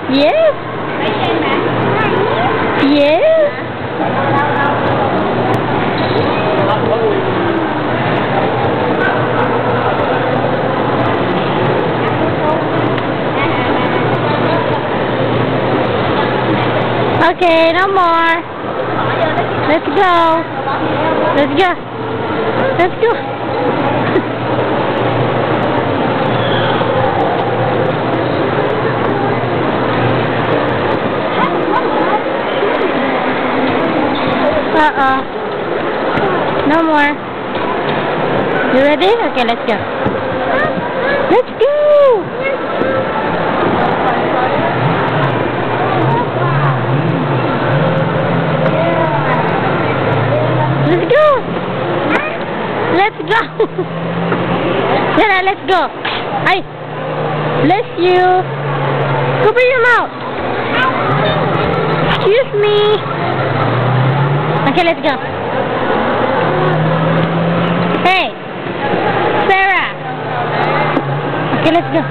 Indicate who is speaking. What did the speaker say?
Speaker 1: Yes. Yes. Okay, no more. Let's go. Let's go. Let's go. No more. You ready? Okay, let's go. Let's go. Let's go. Let's go. Let's go. Hi. Bless you. Cover your mouth. Excuse me. Okay, let's go. Hey, Sarah. Okay, let's go.